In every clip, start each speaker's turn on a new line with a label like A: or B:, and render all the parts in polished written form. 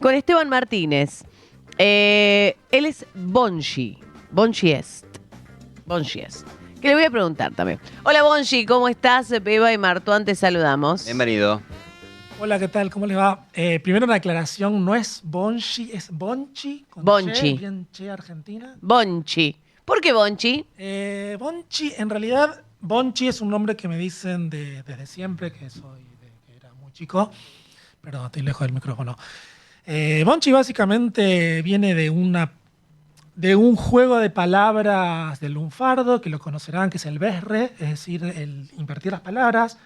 A: con Esteban Martínez. Él es Bonchi. Bonchi est. Que le voy a preguntar también. Hola Bonchi, ¿cómo estás? Beba y Martuán, te saludamos.
B: Bienvenido.
C: Hola, ¿qué tal? ¿Cómo les va? Primero una aclaración, no es Bonchi, es Bonchi. Con
A: Bonchi.
C: Che, bien Che, Argentina.
A: Bonchi. ¿Por qué Bonchi?
C: Bonchi, en realidad, Bonchi es un nombre que me dicen desde siempre, que era muy chico. Perdón, estoy lejos del micrófono. Bonchi básicamente viene de un juego de palabras del lunfardo, que lo conocerán, que es el besre, es decir, el invertir las palabras.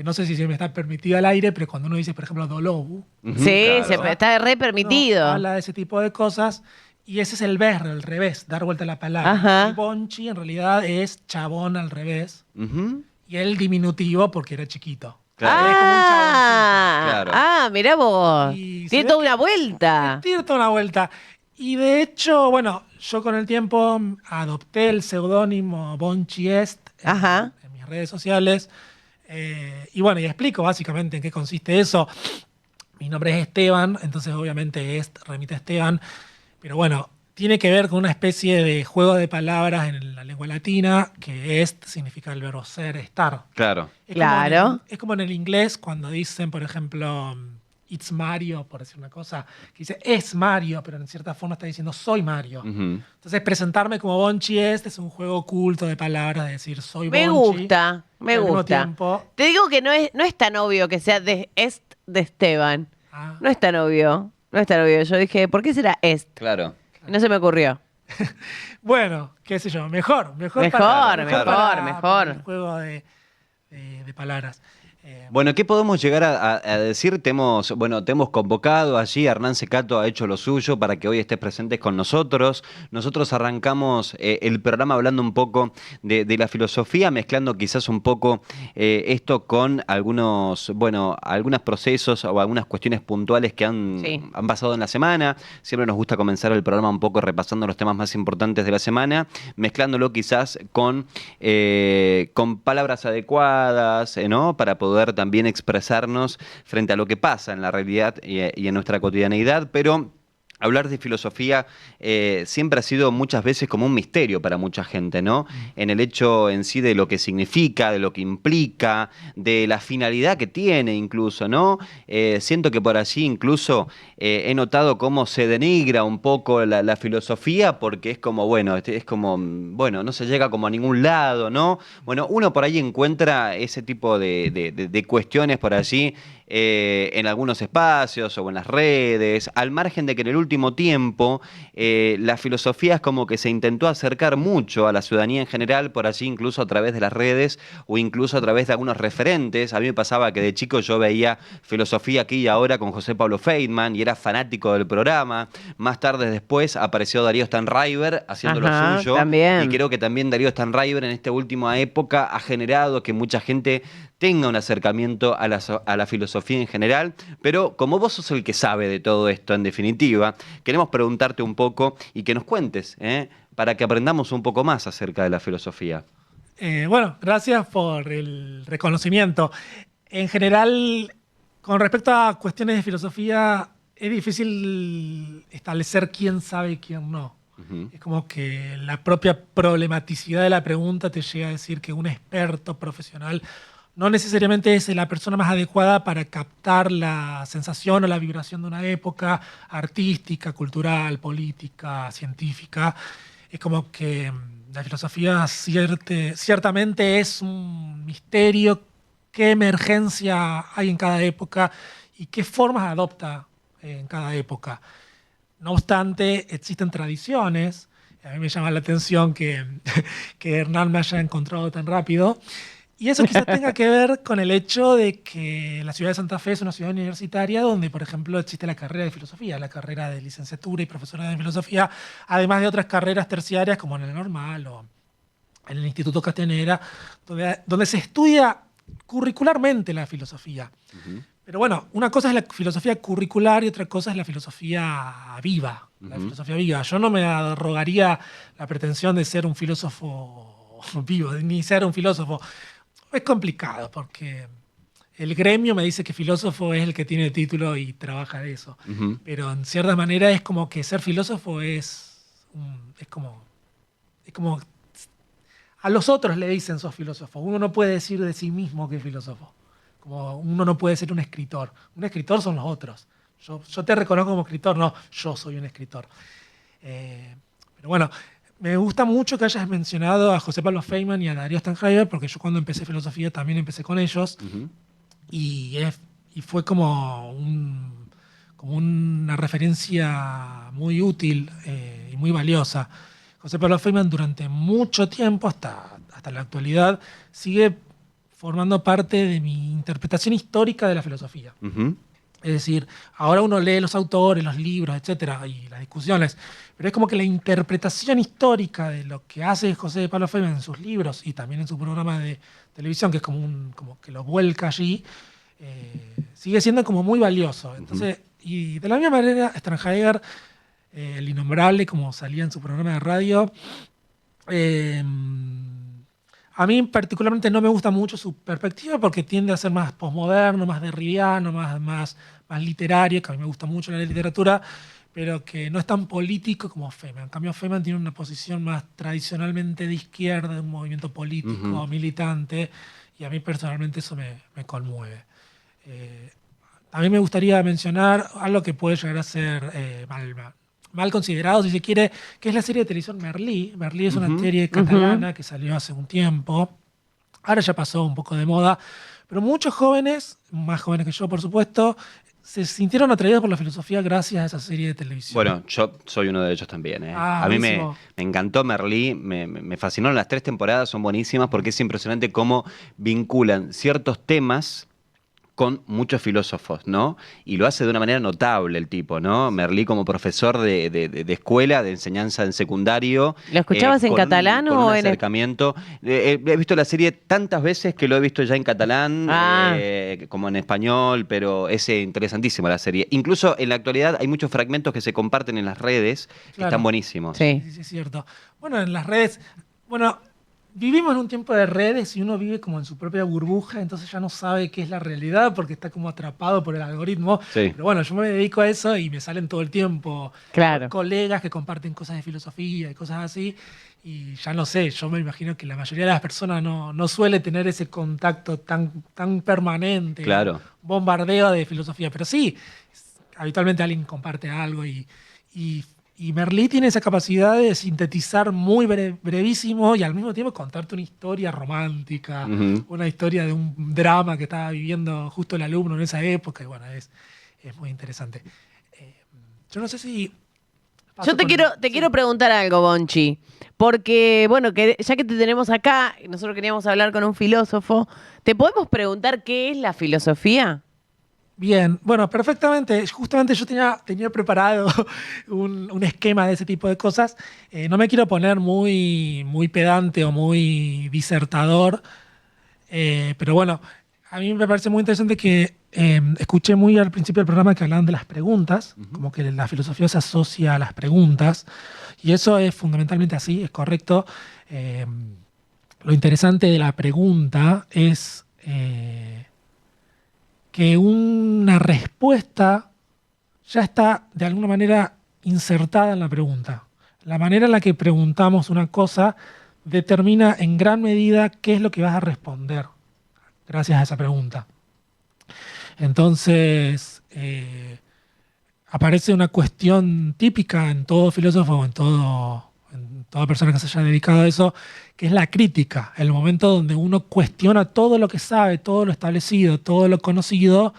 C: No sé si se me está permitido al aire, pero cuando uno dice, por ejemplo, dolobu,
A: Sí,
B: claro.
A: está re permitido.
C: habla de ese tipo de cosas. Y ese es el besre, el revés, dar vuelta a la palabra.
A: Ajá.
C: Y Bonchi en realidad es chabón al revés.
B: Ujú.
C: Y el diminutivo porque era chiquito.
B: Claro.
C: Es como un chaboncito.
B: Claro.
A: Mirá vos.
C: Y se
A: Tiene
C: ve
A: toda
C: que-
A: una vuelta.
C: Tiene toda una vuelta. Y de hecho, bueno, yo con el tiempo adopté el seudónimo Bonchi Est
A: Ajá.
C: en mis redes sociales. Y bueno, y explico básicamente en qué consiste eso. Mi nombre es Esteban, entonces obviamente Est remite a Esteban. Pero bueno, tiene que ver con una especie de juego de palabras en la lengua latina, que Est significa el verbo ser, estar.
B: Claro.
A: Claro.
C: Es como en el inglés cuando dicen, por ejemplo, it's Mario, por decir una cosa, que dice es Mario, pero en cierta forma está diciendo soy Mario.
B: Ujú.
C: Entonces, presentarme como Bonchi es un juego oculto de palabras, de decir soy
A: Me
C: Bonchi.
A: gusta, me
C: y al mismo
A: gusta.
C: tiempo,
A: Te digo que no es tan obvio que sea de Est de Esteban.
C: ah,
A: No es tan obvio. No es tan obvio. Yo dije, ¿por qué será Est?
B: Claro.
A: No se me ocurrió.
C: bueno, qué sé yo, mejor
A: Mejor,
C: para
A: mejor.
C: el juego de palabras.
B: Bueno, ¿qué podemos llegar a decir? Te hemos convocado allí, Hernán Secato ha hecho lo suyo para que hoy estés presentes con nosotros. Nosotros arrancamos el programa hablando un poco de la filosofía, mezclando quizás un poco esto con algunos procesos o algunas cuestiones puntuales que
A: Sí.
B: han pasado en la semana. Siempre nos gusta comenzar el programa un poco repasando los temas más importantes de la semana, mezclándolo quizás con palabras adecuadas, ¿no? Para poder también expresarnos frente a lo que pasa en la realidad y en nuestra cotidianeidad, pero hablar de filosofía siempre ha sido muchas veces como un misterio para mucha gente, ¿no? En el hecho en sí de lo que significa, de lo que implica, de la finalidad que tiene incluso, ¿no? Siento que por allí incluso he notado cómo se denigra un poco la filosofía porque es como, bueno, no se llega como a ningún lado, ¿no? Bueno, uno por ahí encuentra ese tipo de cuestiones por allí en algunos espacios o en las redes, al margen de que en el último tiempo la filosofía es como que se intentó acercar mucho a la ciudadanía en general, por allí incluso a través de las redes o incluso a través de algunos referentes. A mí me pasaba que de chico yo veía filosofía aquí y ahora con José Pablo Feynman y era fanático del programa. Más tarde después apareció Darío Stanraiver haciendo
A: Ajá,
B: lo suyo.
A: también.
B: Y creo que también Darío Stanraiver en esta última época ha generado que mucha gente tenga un acercamiento a la filosofía en general, pero como vos sos el que sabe de todo esto en definitiva, queremos preguntarte un poco y que nos cuentes, para que aprendamos un poco más acerca de la filosofía.
C: Bueno, gracias por el reconocimiento. En general, con respecto a cuestiones de filosofía, es difícil establecer quién sabe y quién no. Es como que la propia problematicidad de la pregunta te llega a decir que un experto profesional no necesariamente es la persona más adecuada para captar la sensación o la vibración de una época artística, cultural, política, científica. Es como que la filosofía ciertamente es un misterio. ¿Qué emergencia hay en cada época y qué formas adopta en cada época? No obstante, existen tradiciones. A mí me llama la atención que Hernán me haya encontrado tan rápido. Y eso quizás tenga que ver con el hecho de que la ciudad de Santa Fe es una ciudad universitaria donde, por ejemplo, existe la carrera de filosofía, la carrera de licenciatura y profesorado de filosofía, además de otras carreras terciarias como en el Normal o en el Instituto Castanera, donde se estudia curricularmente la filosofía. Pero bueno, una cosa es la filosofía curricular y otra cosa es la filosofía viva. La filosofía viva. Yo no me arrogaría la pretensión de ser un filósofo vivo, ni ser un filósofo. Es complicado porque el gremio me dice que filósofo es el que tiene el título y trabaja de eso.
B: Ujú.
C: Pero en cierta manera es como que ser filósofo es como a los otros le dicen sos filósofo. Uno no puede decir de sí mismo que es filósofo. Como uno no puede ser un escritor. Un escritor son los otros. Yo te reconozco como escritor, no, yo soy un escritor. Pero bueno, me gusta mucho que hayas mencionado a José Pablo Feynman y a Darío Stanraiver, porque yo cuando empecé filosofía también empecé con ellos.
B: Ujú.
C: Y fue como una referencia muy útil y muy valiosa. José Pablo Feynman durante mucho tiempo, hasta la actualidad, sigue formando parte de mi interpretación histórica de la filosofía.
B: Ujú.
C: Es decir, ahora uno lee los autores, los libros, etcétera, y las discusiones, pero es como que la interpretación histórica de lo que hace José Pablo Feynman en sus libros y también en su programa de televisión, que es como que lo vuelca allí, sigue siendo como muy valioso. Entonces, y de la misma manera, Stanraiver, el innombrable, como salía en su programa de radio, eh, a mí particularmente no me gusta mucho su perspectiva porque tiende a ser más posmoderno, más derridiano, más literario, que a mí me gusta mucho la literatura, pero que no es tan político como Feynman. En cambio, Feynman tiene una posición más tradicionalmente de izquierda, de un movimiento político,
B: Ujú.
C: militante, y a mí personalmente eso me conmueve. También me gustaría mencionar algo que puede llegar a ser mal considerado, si se quiere, que es la serie de televisión Merlí. Merlí es una
B: Ujú.
C: serie catalana que salió hace un tiempo. Ahora ya pasó un poco de moda, pero muchos jóvenes, más jóvenes que yo por supuesto, se sintieron atraídos por la filosofía gracias a esa serie de televisión.
B: Bueno, yo soy uno de ellos también.
C: Ah,
B: A mí
C: buenísimo.
B: me encantó Merlí, me fascinaron las 3 temporadas, son buenísimas porque es impresionante cómo vinculan ciertos temas con muchos filósofos, ¿no? Y lo hace de una manera notable el tipo, ¿no? Merlí como profesor de escuela, de enseñanza en secundario.
A: ¿Lo escuchabas en catalán
B: Con un
A: o en
B: acercamiento. He visto la serie tantas veces que lo he visto ya en catalán,
A: Ah,
B: como en español, pero es interesantísima la serie. Incluso en la actualidad hay muchos fragmentos que se comparten en las redes que están
C: Claro.
B: buenísimos.
A: sí.
C: Sí, sí, es cierto. Bueno, en las redes, bueno, vivimos en un tiempo de redes y uno vive como en su propia burbuja, entonces ya no sabe qué es la realidad porque está como atrapado por el algoritmo.
B: Sí.
C: Pero bueno, yo me dedico a eso y me salen todo el tiempo
A: Claro.
C: colegas que comparten cosas de filosofía y cosas así. Y ya no sé, yo me imagino que la mayoría de las personas no suele tener ese contacto tan permanente,
B: Claro.
C: bombardeo de filosofía. Pero sí, habitualmente alguien comparte algo y y Merlí tiene esa capacidad de sintetizar muy brevísimo y al mismo tiempo contarte una historia romántica,
B: Ujú.
C: una historia de un drama que estaba viviendo justo el alumno en esa época. Y bueno, es muy interesante. Eh, yo no sé si...
A: Yo
C: paso con-
A: te
C: sí.
A: quiero preguntar algo, Bonchi, porque, bueno, que ya que te tenemos acá, y nosotros queríamos hablar con un filósofo, ¿te podemos preguntar qué es la filosofía?
C: Bien, bueno, perfectamente. Justamente yo tenía preparado un esquema de ese tipo de cosas. No me quiero poner muy pedante o muy disertador, pero bueno, a mí me parece muy interesante que escuché muy al principio del programa que hablaban de las preguntas, como que la filosofía se asocia a las preguntas, y eso es fundamentalmente así, es correcto. Eh, lo interesante de la pregunta es que una respuesta ya está de alguna manera insertada en la pregunta. La manera en la que preguntamos una cosa determina en gran medida qué es lo que vas a responder gracias a esa pregunta. Entonces, aparece una cuestión típica en todo filósofo, en toda persona que se haya dedicado a eso, que es la crítica, el momento donde uno cuestiona todo lo que sabe, todo lo establecido, todo lo conocido,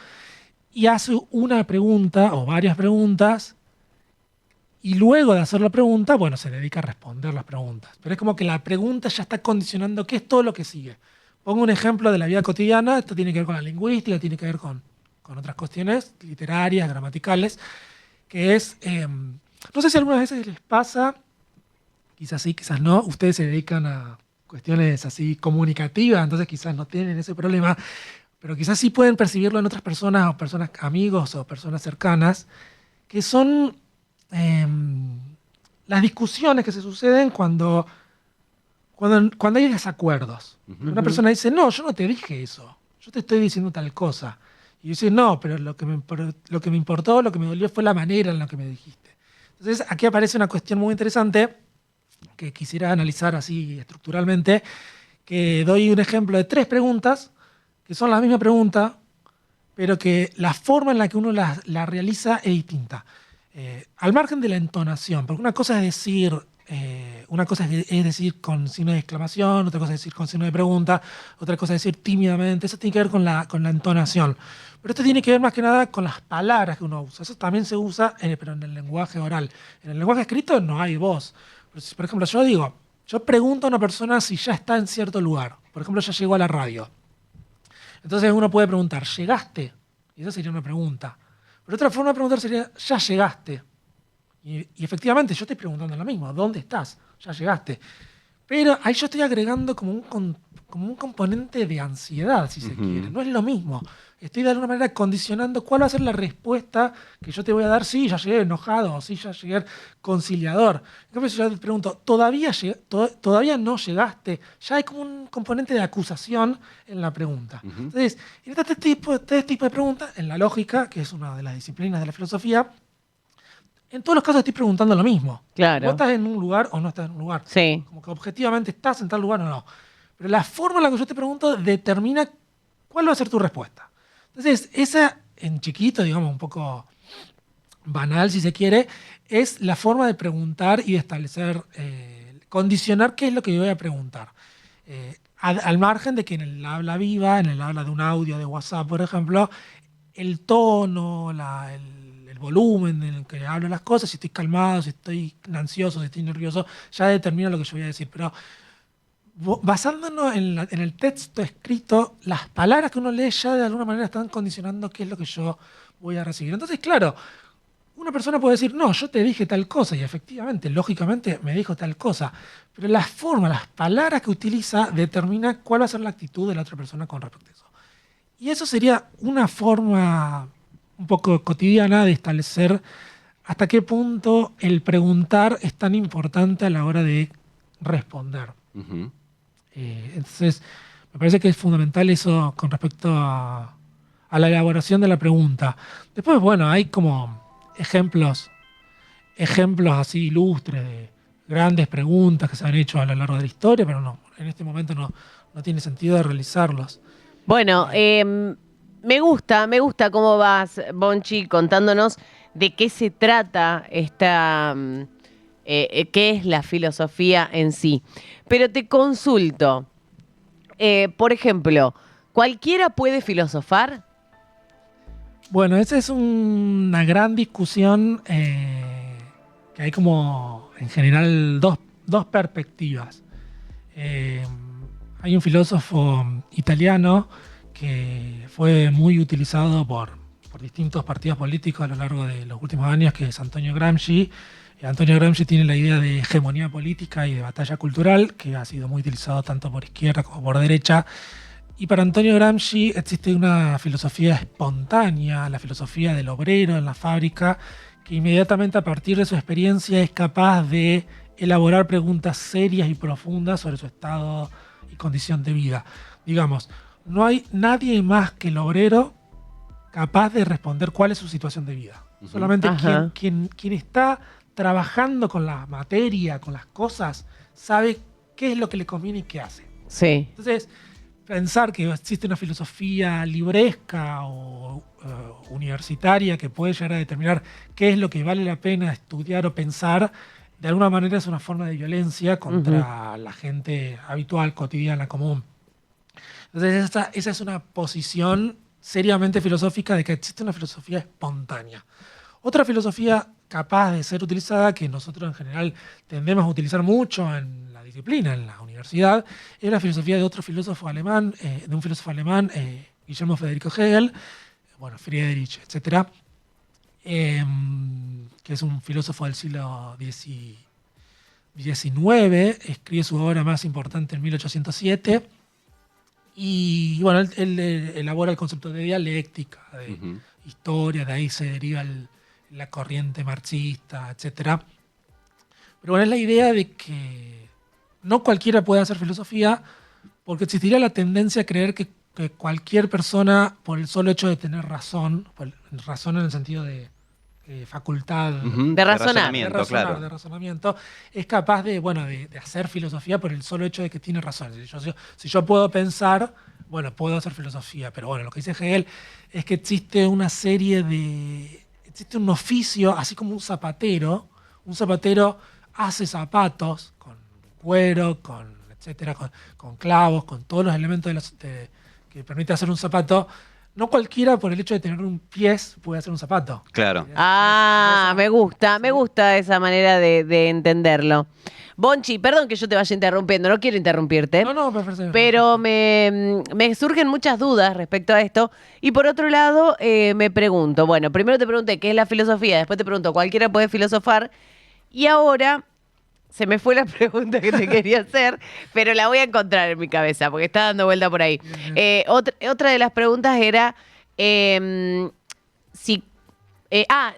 C: y hace una pregunta o varias preguntas, y luego de hacer la pregunta, bueno, se dedica a responder las preguntas. Pero es como que la pregunta ya está condicionando qué es todo lo que sigue. Pongo un ejemplo de la vida cotidiana, esto tiene que ver con la lingüística, tiene que ver con otras cuestiones literarias, gramaticales, que es, no sé si algunas veces les pasa, quizás sí, quizás no, ustedes se dedican a cuestiones así comunicativas, entonces quizás no tienen ese problema, pero quizás sí pueden percibirlo en otras personas o personas, amigos o personas cercanas, que son las discusiones que se suceden cuando hay desacuerdos. Una
A: Ujú.
C: persona dice, no, yo no te dije eso. yo te estoy diciendo tal cosa. Y dices, no, pero lo que me importó, lo que me dolió fue la manera en la que me dijiste. Entonces, aquí aparece una cuestión muy interesante que quisiera analizar así estructuralmente, que doy un ejemplo de 3 preguntas, que son la misma pregunta, pero que la forma en la que uno la realiza es distinta. Al margen de la entonación, porque una cosa es decir... una cosa es decir con signo de exclamación, otra cosa es decir con signo de pregunta, otra cosa es decir tímidamente. Eso tiene que ver con la entonación. Pero esto tiene que ver más que nada con las palabras que uno usa. Eso también se usa, pero en el lenguaje oral. En el lenguaje escrito no hay voz. Pero si, por ejemplo, yo pregunto a una persona si ya está en cierto lugar. Por ejemplo, ya llegó a la radio. Entonces uno puede preguntar, ¿llegaste? Y esa sería una pregunta. Pero otra forma de preguntar sería, ¿ya llegaste? Y efectivamente, yo estoy preguntando lo mismo. ¿Dónde estás? Ya llegaste. Pero ahí yo estoy agregando como un componente de ansiedad, si se quiere. No es lo mismo. Estoy de alguna manera condicionando cuál va a ser la respuesta que yo te voy a dar. Sí, ya llegué enojado, o sí, ya llegué conciliador. En cambio, si yo te pregunto, ¿todavía no llegaste? Ya hay como un componente de acusación en la pregunta. Entonces, en este tipo de preguntas, en la lógica, que es una de las disciplinas de la filosofía, en todos los casos estoy preguntando lo mismo.
A: Claro.
C: ¿Vos estás en un lugar o no estás en un lugar?
A: Sí.
C: Como que objetivamente estás en tal lugar o no. Pero la forma en la que yo te pregunto determina cuál va a ser tu respuesta. Entonces, esa, en chiquito, digamos, un poco banal si se quiere, es la forma de preguntar y de establecer, condicionar qué es lo que yo voy a preguntar. Al margen de que en el habla viva, en el habla de un audio de WhatsApp, por ejemplo, el tono, el volumen en el que hablo las cosas, si estoy calmado, si estoy ansioso, si estoy nervioso, ya determina lo que yo voy a decir. Pero basándonos en el texto escrito, las palabras que uno lee ya de alguna manera están condicionando qué es lo que yo voy a recibir. Entonces, claro, una persona puede decir, no, yo te dije tal cosa, y efectivamente, lógicamente, me dijo tal cosa. Pero la forma, las palabras que utiliza, determina cuál va a ser la actitud de la otra persona con respecto a eso. Y eso sería una forma un poco cotidiana de establecer hasta qué punto el preguntar es tan importante a la hora de responder. Entonces, me parece que es fundamental eso con respecto a la elaboración de la pregunta. Después, bueno, hay como ejemplos así ilustres de grandes preguntas que se han hecho a lo largo de la historia, pero no, en este momento no tiene sentido de realizarlos.
A: Bueno, me gusta cómo vas, Bonchi, contándonos de qué se trata qué es la filosofía en sí. Pero te consulto, por ejemplo, ¿cualquiera puede filosofar?
C: Bueno, esa es una gran discusión que hay como en general dos perspectivas. Hay un filósofo italiano que fue muy utilizado por distintos partidos políticos a lo largo de los últimos años, que es Antonio Gramsci. Antonio Gramsci tiene la idea de hegemonía política y de batalla cultural, que ha sido muy utilizado tanto por izquierda como por derecha. Y para Antonio Gramsci existe una filosofía espontánea, la filosofía del obrero en la fábrica, que inmediatamente a partir de su experiencia es capaz de elaborar preguntas serias y profundas sobre su estado y condición de vida. Digamos, no hay nadie más que el obrero capaz de responder cuál es su situación de vida. Solamente quien está trabajando con la materia, con las cosas, sabe qué es lo que le conviene y qué hace.
A: Sí.
C: Entonces, pensar que existe una filosofía libresca o universitaria que puede llegar a determinar qué es lo que vale la pena estudiar o pensar, de alguna manera es una forma de violencia contra la gente habitual, cotidiana, común. Entonces esa es una posición seriamente filosófica de que existe una filosofía espontánea. Otra filosofía capaz de ser utilizada, que nosotros en general tendemos a utilizar mucho en la disciplina, en la universidad, es la filosofía de otro filósofo alemán, Guillermo Federico Hegel, bueno, Friedrich, etc., que es un filósofo del siglo XIX, escribe su obra más importante en 1807, y bueno, él elabora el concepto de dialéctica, de historia, de ahí se deriva la corriente marxista, etc. Pero bueno, es la idea de que no cualquiera puede hacer filosofía, porque existiría la tendencia a creer que que cualquier persona, por el solo hecho de tener razón en el sentido de facultad
B: Ujú,
A: De razonar.
C: de
B: claro.
C: de razonamiento, es capaz de hacer filosofía por el solo hecho de que tiene razón. Si yo puedo pensar, bueno, puedo hacer filosofía, pero bueno, lo que dice Hegel es que existe existe un oficio, así como un zapatero hace zapatos con cuero, etcétera, con clavos, con todos los elementos que permite hacer un zapato. No cualquiera, por el hecho de tener un pie, puede hacer un zapato.
B: Claro.
A: Ah, me gusta esa manera de entenderlo. Bonchi, perdón que yo te vaya interrumpiendo, no quiero interrumpirte.
C: No, perfecto.
A: Pero me surgen muchas dudas respecto a esto. Y por otro lado, me pregunto, bueno, primero te pregunté qué es la filosofía, después te pregunto, ¿cualquiera puede filosofar? Y ahora se me fue la pregunta que te quería hacer, pero la voy a encontrar en mi cabeza, porque está dando vuelta por ahí. Otra de las preguntas era si...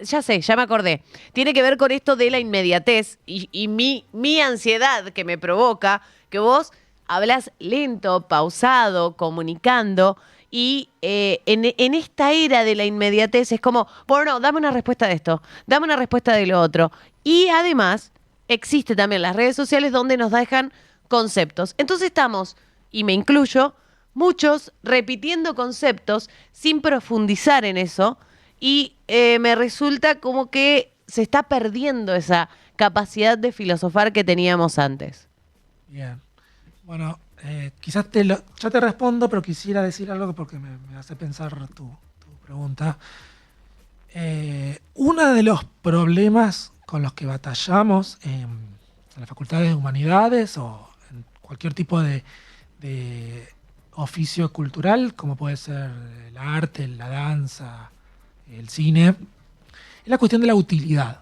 A: ya sé, ya me acordé. Tiene que ver con esto de la inmediatez y mi ansiedad que me provoca que vos hablas lento, pausado, comunicando. Y en esta era de la inmediatez es como, bueno, no, dame una respuesta de esto, dame una respuesta de lo otro. Y además existe también las redes sociales donde nos dejan conceptos. Entonces estamos, y me incluyo, muchos repitiendo conceptos sin profundizar en eso. Y me resulta como que se está perdiendo esa capacidad de filosofar que teníamos antes.
C: Bien. Bueno, quizás ya te respondo, pero quisiera decir algo porque me hace pensar tu pregunta. Uno de los problemas con los que batallamos en las facultades de humanidades o en cualquier tipo de oficio cultural, como puede ser el arte, la danza, el cine, es la cuestión de la utilidad.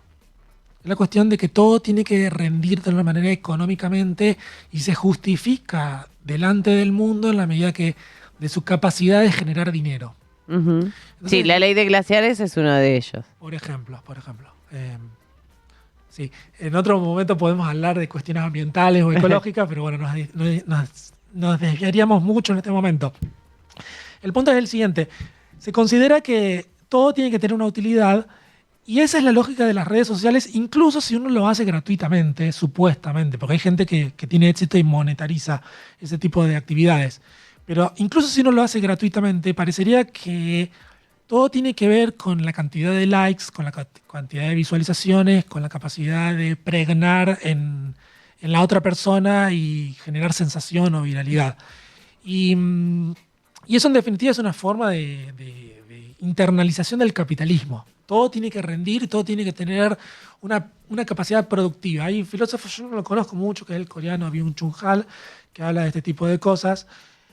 C: Es la cuestión de que todo tiene que rendir de una manera económicamente y se justifica delante del mundo en la medida que de su capacidad de generar dinero.
A: Ujú.
C: Entonces,
A: Sí, la ley de glaciares es uno de ellos.
C: Por ejemplo. Sí, en otro momento podemos hablar de cuestiones ambientales o ecológicas, pero bueno, nos desviaríamos mucho en este momento. El punto es el siguiente. Se considera que todo tiene que tener una utilidad y esa es la lógica de las redes sociales, incluso si uno lo hace gratuitamente, supuestamente, porque hay gente que tiene éxito y monetariza ese tipo de actividades. Pero incluso si uno lo hace gratuitamente, parecería que todo tiene que ver con la cantidad de likes, con la cantidad de visualizaciones, con la capacidad de pregnar en la otra persona y generar sensación o viralidad. Y eso en definitiva es una forma de internalización del capitalismo. Todo tiene que rendir, todo tiene que tener una capacidad productiva. Hay un filósofo, yo no lo conozco mucho, que es el coreano Byung-Chul Han, que habla de este tipo de cosas.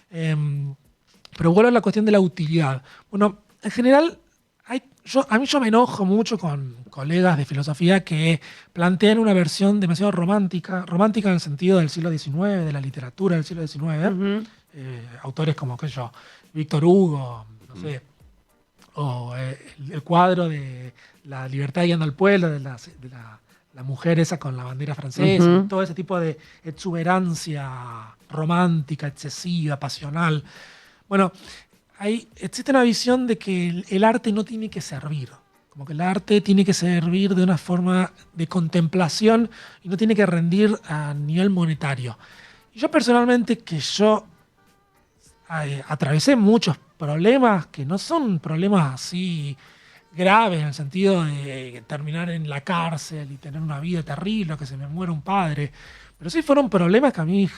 C: Pero vuelvo a la cuestión de la utilidad. Bueno, en general, a mí yo me enojo mucho con colegas de filosofía que plantean una versión demasiado romántica en el sentido del siglo XIX, de la literatura del siglo XIX.
A: Ujú.
C: Autores como, qué sé yo, Víctor Hugo, no sé, o el cuadro de La libertad guiando al pueblo, de la mujer esa con la bandera francesa,
A: Ujú.
C: todo ese tipo de exuberancia romántica, excesiva, pasional. Bueno, existe una visión de que el arte no tiene que servir, como que el arte tiene que servir de una forma de contemplación y no tiene que rendir a nivel monetario. Y yo personalmente, atravesé muchos problemas que no son problemas así graves en el sentido de terminar en la cárcel y tener una vida terrible o que se me muera un padre, pero sí fueron problemas que a mí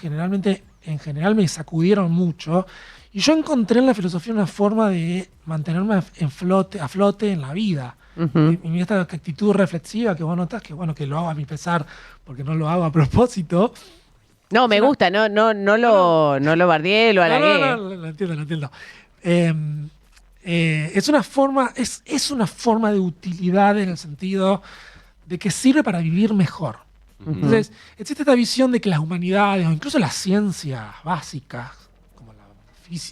C: en general me sacudieron mucho y yo encontré en la filosofía una forma de mantenerme a flote en la vida.
A: Ujú.
C: Y esta actitud reflexiva que vos notás, que bueno, que lo hago a mi pesar porque no lo hago a propósito.
A: No, me gusta, no lo bardeé, lo halagué.
C: No, lo entiendo. Es una forma de utilidad en el sentido de que sirve para vivir mejor. Entonces, existe esta visión de que las humanidades o incluso las ciencias básicas, como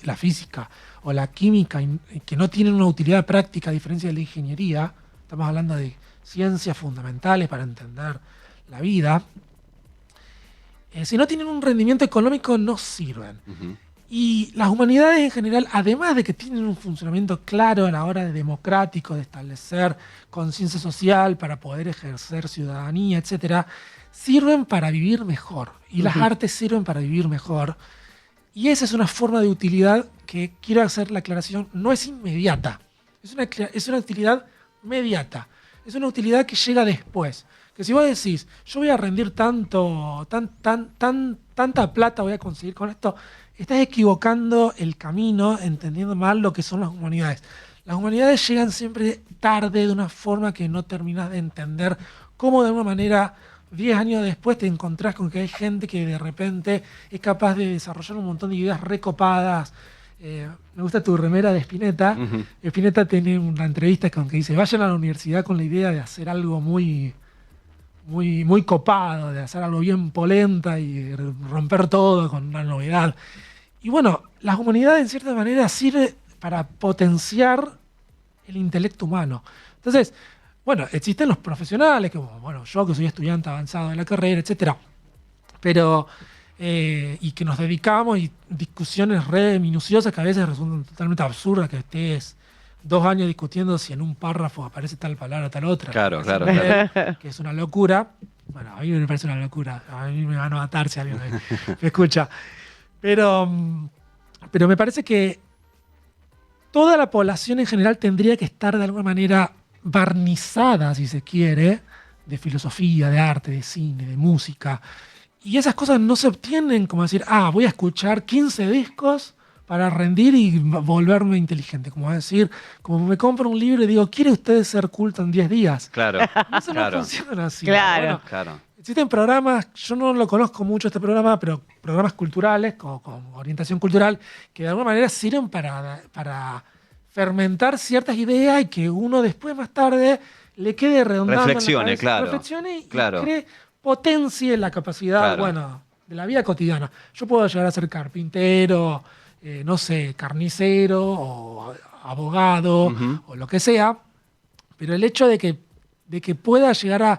C: la física o la química, que no tienen una utilidad práctica a diferencia de la ingeniería, estamos hablando de ciencias fundamentales para entender la vida, si no tienen un rendimiento económico no sirven.
B: Ujú.
C: Y las humanidades en general, además de que tienen un funcionamiento claro a la hora de democrático, de establecer conciencia social para poder ejercer ciudadanía, etcétera, sirven para vivir mejor. Y las artes sirven para vivir mejor. Y esa es una forma de utilidad que, quiero hacer la aclaración, no es inmediata. Es una utilidad mediata. Es una utilidad que llega después. Que si vos decís, yo voy a rendir tanta plata voy a conseguir con esto, estás equivocando el camino, entendiendo mal lo que son las humanidades. Las humanidades llegan siempre tarde, de una forma que no terminás de entender cómo de alguna manera 10 años después te encontrás con que hay gente que de repente es capaz de desarrollar un montón de ideas recopadas. Me gusta tu remera de Spinetta. Spinetta tiene una entrevista con que dice, vayan a la universidad con la idea de hacer algo muy copado, de hacer algo bien polenta y romper todo con una novedad. Y bueno, las humanidades en cierta manera sirven para potenciar el intelecto humano. Entonces, bueno, existen los profesionales, como bueno, yo que soy estudiante avanzado de la carrera, etcétera, pero y que nos dedicamos y discusiones re minuciosas que a veces resultan totalmente absurdas, que estés 2 años discutiendo si en un párrafo aparece tal palabra o tal otra.
B: Claro.
C: Que es una locura. Bueno, a mí me parece una locura. A mí me van a matar si alguien me escucha. Pero me parece que toda la población en general tendría que estar de alguna manera barnizada, si se quiere, de filosofía, de arte, de cine, de música. Y esas cosas no se obtienen como decir, voy a escuchar 15 discos para rendir y volverme inteligente. Como decir, como me compro un libro y digo, ¿quiere usted ser culto en 10 días?
B: Claro.
C: Eso no funciona así.
A: Claro.
C: Bueno,
B: Claro.
C: existen programas, yo no lo conozco mucho este programa, pero programas culturales, con orientación cultural, que de alguna manera sirven para fermentar ciertas ideas y que uno después, más tarde, le quede redondando.
B: Reflexione, claro.
C: Reflexione y
B: Claro.
C: potencie la capacidad,
B: Claro.
C: de la vida cotidiana. Yo puedo llegar a ser carpintero, no sé, carnicero o abogado o lo que sea, pero el hecho de que pueda llegar a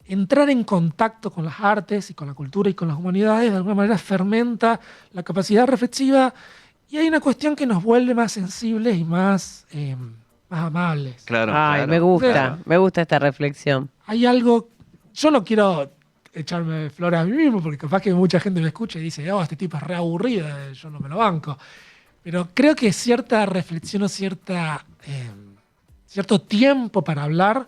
C: entrar en contacto con las artes y con la cultura y con las humanidades, de alguna manera fermenta la capacidad reflexiva y hay una cuestión que nos vuelve más sensibles y más amables.
B: Claro.
A: Ay,
B: claro.
A: me gusta esta reflexión.
C: Hay algo, yo no quiero echarme flores a mí mismo, porque capaz que mucha gente me escucha y dice, este tipo es re aburrido, yo no me lo banco. Pero creo que cierta reflexión o cierto tiempo para hablar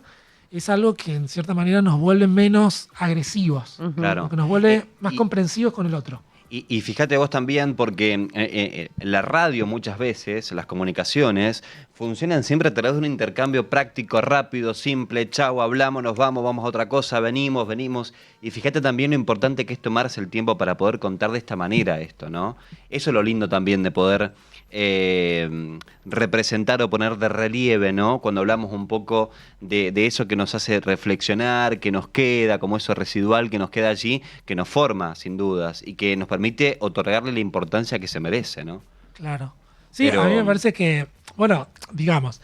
C: es algo que en cierta manera nos vuelve menos agresivos,
B: Claro.
C: que nos vuelve más comprensivos con el otro.
B: Y fíjate vos también, porque la radio muchas veces, las comunicaciones, funcionan siempre a través de un intercambio práctico, rápido, simple, chau, hablamos, nos vamos a otra cosa, venimos. Y fíjate también lo importante que es tomarse el tiempo para poder contar de esta manera esto, ¿no? Eso es lo lindo también de poder representar o poner de relieve, ¿no? Cuando hablamos un poco de eso que nos hace reflexionar, que nos queda, como eso residual que nos queda allí, que nos forma, sin dudas, y que nos permite otorgarle la importancia que se merece, ¿no?
C: Claro. Sí,
B: Pero-
C: a mí me parece que, bueno, digamos,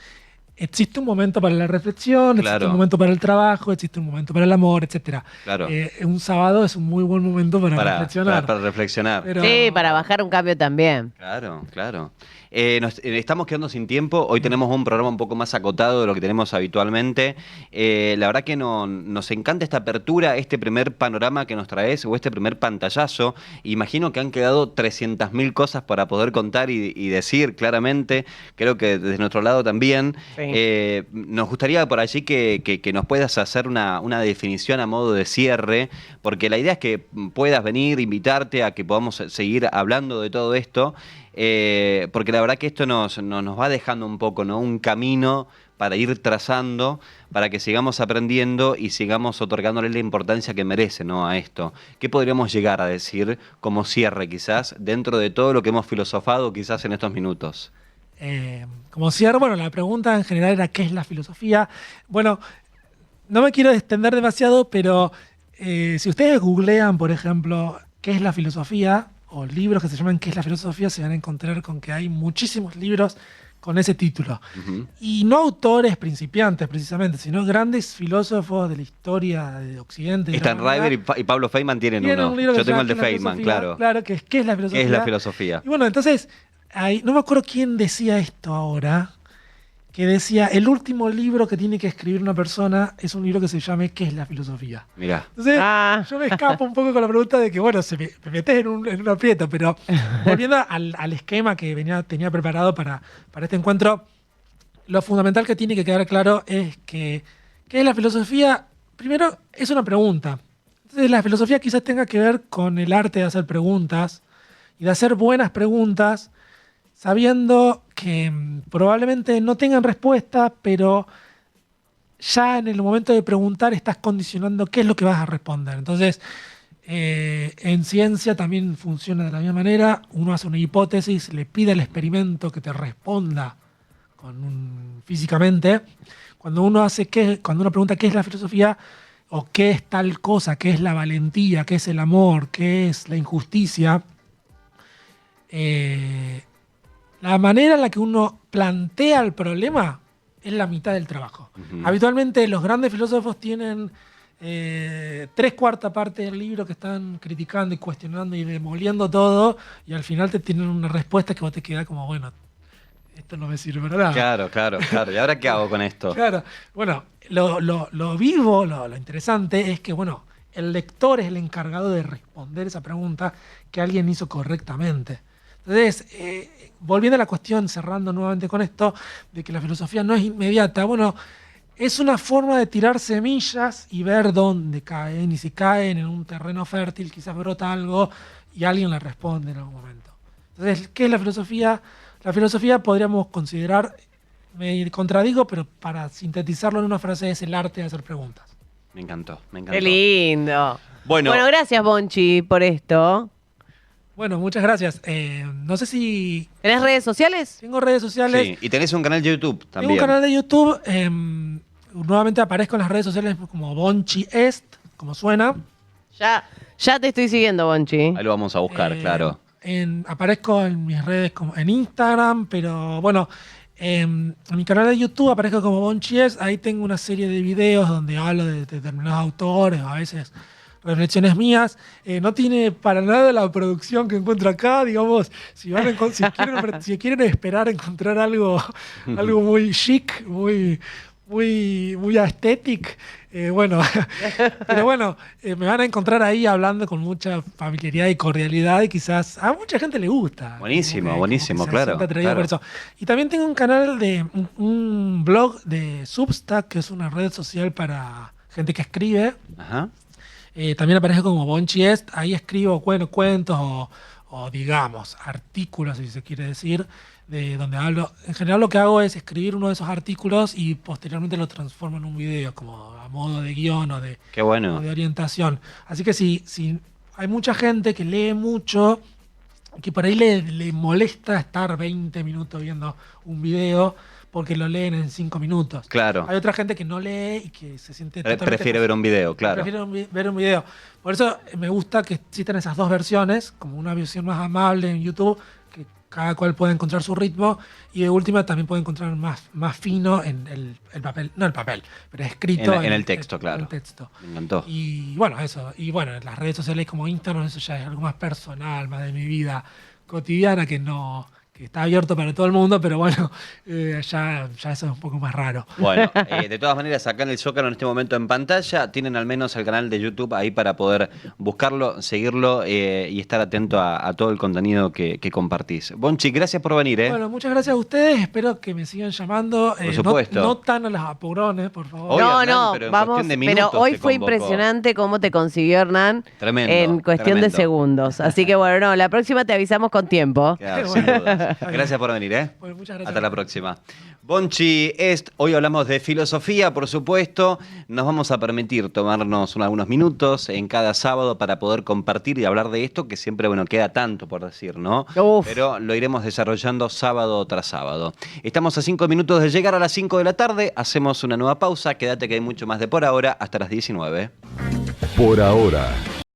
C: existe un momento para la reflexión, existe
B: Claro.
C: un momento para el trabajo, existe un momento para el amor, etcétera.
B: Claro.
C: Un sábado es un muy buen momento para
B: Para
C: reflexionar.
B: reflexionar.
C: Pero-
A: Sí, para bajar un cambio también.
B: Claro. Estamos quedando sin tiempo. Hoy tenemos un programa un poco más acotado de lo que tenemos habitualmente. La verdad que nos encanta esta apertura, este primer panorama que nos traes o este primer pantallazo. Imagino que han quedado 300.000 cosas para poder contar y decir claramente. Creo que desde nuestro lado también.
A: Sí.
B: Nos gustaría por allí que nos puedas hacer una definición a modo de cierre, porque la idea es que puedas venir, invitarte a que podamos seguir hablando de todo esto. Porque la verdad que esto nos va dejando un poco, ¿no? Un camino para ir trazando, para que sigamos aprendiendo y sigamos otorgándole la importancia que merece, ¿no? A esto. ¿Qué podríamos llegar a decir como cierre quizás dentro de todo lo que hemos filosofado quizás en estos minutos?
C: Como cierre, bueno, la pregunta en general era ¿qué es la filosofía? Bueno, no me quiero extender demasiado, pero si ustedes googlean, por ejemplo, ¿qué es la filosofía? O libros que se llaman ¿qué es la filosofía? Se van a encontrar con que hay muchísimos libros con ese título.
B: Ujú.
C: Y no autores principiantes, precisamente, sino grandes filósofos de la historia de Occidente. de la
B: Stan
C: humanidad.
B: Rider y Pablo Feynman tienen
C: Tienen
B: uno.
C: un libro que
B: Yo
C: se
B: tengo
C: llama
B: el de
C: ¿Qué es la
B: Feynman,
C: filosofía?
B: claro.
C: Claro, que es ¿qué es la filosofía?
B: ¿Qué es la filosofía?
C: Y bueno, entonces, no me acuerdo quién decía esto ahora, que decía, el último libro que tiene que escribir una persona es un libro que se llame ¿Qué es la filosofía?
B: Mirá.
C: Entonces,
A: Ah.
C: yo me escapo un poco con la pregunta de que, bueno, me metes en un aprieto, pero volviendo al esquema que tenía preparado para este encuentro, lo fundamental que tiene que quedar claro es que ¿qué es la filosofía? Primero, es una pregunta. Entonces, la filosofía quizás tenga que ver con el arte de hacer preguntas y de hacer buenas preguntas, sabiendo que probablemente no tengan respuesta, pero ya en el momento de preguntar estás condicionando qué es lo que vas a responder. Entonces, en ciencia también funciona de la misma manera. Uno hace una hipótesis, le pide al experimento que te responda físicamente. Cuando uno pregunta qué es la filosofía o qué es tal cosa, qué es la valentía, qué es el amor, qué es la injusticia, la manera en la que uno plantea el problema es la mitad del trabajo.
B: Ujú.
C: Habitualmente los grandes filósofos tienen 3/4 parte del libro que están criticando y cuestionando y demoliendo todo, y al final te tienen una respuesta que vos te queda como, bueno, esto no me sirve para nada.
B: Claro, claro, claro. ¿Y ahora qué hago con esto?
C: Claro. Bueno, lo vivo, lo interesante es que, bueno, el lector es el encargado de responder esa pregunta que alguien hizo correctamente. Entonces, volviendo a la cuestión, cerrando nuevamente con esto, de que la filosofía no es inmediata, bueno, es una forma de tirar semillas y ver dónde caen, y si caen en un terreno fértil, quizás brota algo y alguien le responde en algún momento. Entonces, ¿qué es la filosofía? La filosofía podríamos considerar, me contradigo, pero para sintetizarlo en una frase es el arte de hacer preguntas.
B: Me encantó, me encantó.
A: Qué lindo.
B: Bueno.
A: Bueno, gracias, Bonchi, por esto.
C: Bueno, muchas gracias. No sé si
A: ¿Tenés redes sociales?
C: tengo redes sociales.
B: Sí, y tenés un canal de YouTube también.
C: Tengo un canal de YouTube. Nuevamente aparezco en las redes sociales como Bonchi Est, como suena.
A: Ya te estoy siguiendo, Bonchi.
B: Ahí lo vamos a buscar, claro.
C: Aparezco en mis redes como en Instagram, pero bueno, en mi canal de YouTube aparezco como Bonchi Est. Ahí tengo una serie de videos donde hablo de determinados autores, a veces reflexiones mías. No tiene para nada la producción que encuentro acá, digamos, si quieren esperar encontrar algo muy chic, muy aesthetic, bueno, pero bueno, me van a encontrar ahí hablando con mucha familiaridad y cordialidad, y quizás a mucha gente le gusta.
B: Buenísimo,
C: Como que
B: buenísimo,
C: se
B: claro,
C: siente atraído
B: claro.
C: por eso. Y también tengo un canal un blog de Substack, que es una red social para gente que escribe.
B: Ajá.
C: También aparece como Bonchi Est. Ahí escribo cuentos o digamos artículos, si se quiere decir, de donde hablo. En general lo que hago es escribir uno de esos artículos y posteriormente lo transformo en un video, como a modo de guión
B: Qué bueno.
C: o de orientación. Así que si hay mucha gente que lee mucho, que por ahí le molesta estar 20 minutos viendo un video porque lo leen en 5 minutos.
B: Claro.
C: Hay otra gente que no lee y que se siente totalmente...
B: Prefiere ver un video, claro.
C: Prefiero ver un video. Por eso me gusta que existan esas dos versiones, como una versión más amable en YouTube, que cada cual puede encontrar su ritmo, y de última también puede encontrar más fino en el papel, no el papel, pero escrito
B: En el texto, claro.
C: En el texto.
B: Me encantó.
C: Y bueno, eso. Y bueno, en las redes sociales como Instagram, eso ya es algo más personal, más de mi vida cotidiana, que está abierto para todo el mundo, pero bueno, ya eso es un poco más raro.
B: Bueno, de todas maneras, acá en el Zócalo, en este momento en pantalla, tienen al menos el canal de YouTube ahí para poder buscarlo, seguirlo y estar atento a todo el contenido que compartís. Bonchi, gracias por venir, ¿eh?
C: Bueno, muchas gracias a ustedes. Espero que me sigan llamando.
B: Por supuesto.
C: No tan a las apurones, por favor.
B: Oye,
A: No,
B: Hernán,
A: no,
B: pero en
A: vamos.
B: cuestión de
A: Pero
B: minutos
A: hoy
B: te
A: fue
B: convocó.
A: impresionante cómo te consiguió Hernán
B: Tremendo,
A: en cuestión
B: tremendo.
A: de segundos. Así que bueno, no, la próxima te avisamos con tiempo.
B: Claro, sin dudas. Gracias por venir, ¿eh?
C: Bueno, muchas gracias.
B: Hasta la próxima. Bonchi Est, hoy hablamos de filosofía, por supuesto. Nos vamos a permitir tomarnos algunos minutos en cada sábado para poder compartir y hablar de esto, que siempre, bueno, queda tanto por decir, ¿no?
A: Uf.
B: Pero lo iremos desarrollando sábado tras sábado. Estamos a 5 minutos de llegar a las 5 de la tarde. Hacemos una nueva pausa. Quédate que hay mucho más de por ahora. Hasta las 19.
D: Por ahora.